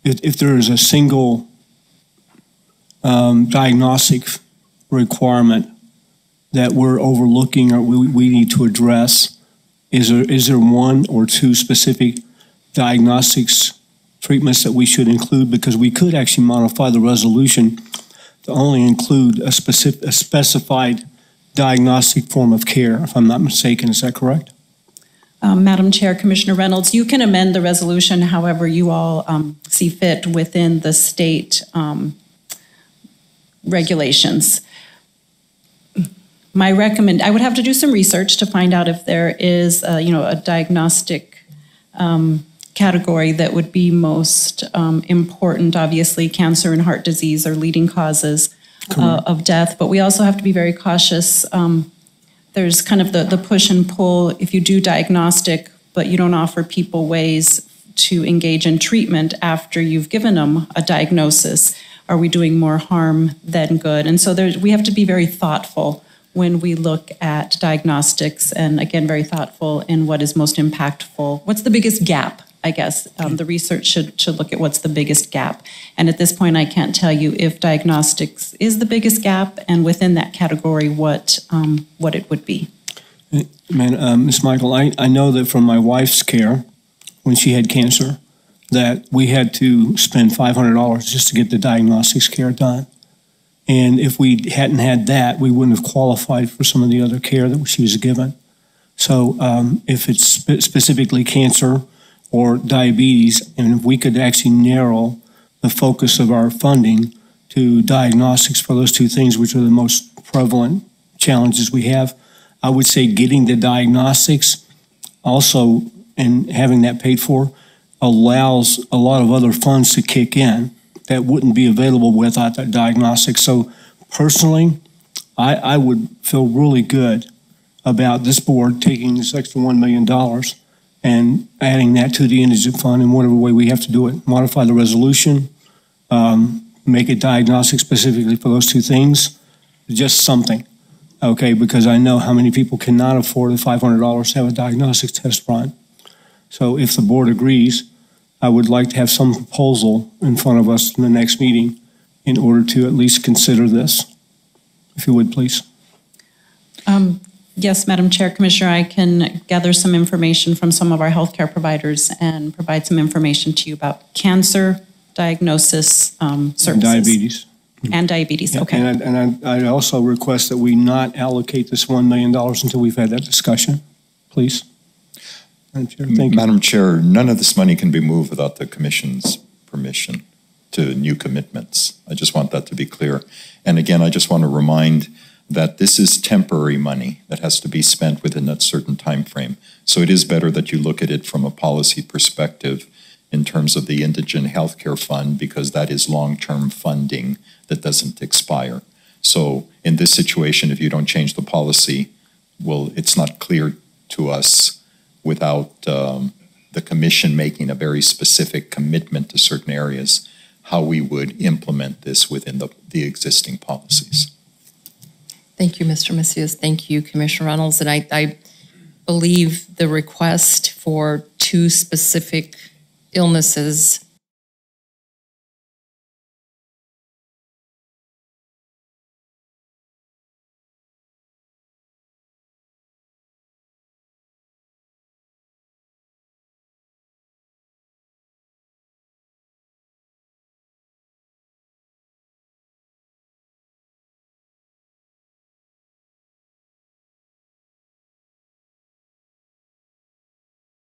if there is a single diagnostic requirement that we're overlooking or we need to address, is there one or two specific diagnostics treatments that we should include? Because we could actually modify the resolution to only include a specified diagnostic form of care, if I'm not mistaken. Is that correct? Madam Chair, Commissioner Reynolds, you can amend the resolution however you all see fit within the state regulations. I would have to do some research to find out if there is a diagnostic category that would be most important. Obviously, cancer and heart disease are leading causes of death, but we also have to be very cautious. There's kind of the push and pull. If you do diagnostic, but you don't offer people ways to engage in treatment after you've given them a diagnosis, are we doing more harm than good? And so we have to be very thoughtful when we look at diagnostics, and again, very thoughtful in what is most impactful. What's the biggest gap, I guess? The research should look at what's the biggest gap. And at this point, I can't tell you if diagnostics is the biggest gap, and within that category, what it would be. Ms. Michael, I know that from my wife's care, when she had cancer, that we had to spend $500 just to get the diagnostics care done. And if we hadn't had that, we wouldn't have qualified for some of the other care that she was given. So if it's specifically cancer or diabetes, and if we could actually narrow the focus of our funding to diagnostics for those two things, which are the most prevalent challenges we have, I would say getting the diagnostics also and having that paid for allows a lot of other funds to kick in that wouldn't be available without that diagnostic. So personally, I would feel really good about this board taking this extra $1 million and adding that to the indigent fund in whatever way we have to do it. Modify the resolution, make it diagnostic specifically for those two things, just something, okay? Because I know how many people cannot afford the $500 to have a diagnostic test run. So if the board agrees, I would like to have some proposal in front of us in the next meeting in order to at least consider this, if you would, please. Yes, Madam Chair, Commissioner, I can gather some information from some of our healthcare providers and provide some information to you about cancer diagnosis services. And diabetes. And diabetes, Yeah, okay. And I also request that we not allocate this $1 million until we've had that discussion, please. Madam Chair, thank you. Madam Chair, none of this money can be moved without the Commission's permission to new commitments. I just want that to be clear. And again, I just want to remind that this is temporary money that has to be spent within that certain time frame. So it is better that you look at it from a policy perspective in terms of the Indigent Healthcare Fund, because that is long-term funding that doesn't expire. So in this situation, if you don't change the policy, well, it's not clear to us without the Commission making a very specific commitment to certain areas, how we would implement this within the existing policies. Thank you, Mr. Macias. Thank you, Commissioner Reynolds. And I believe the request for two specific illnesses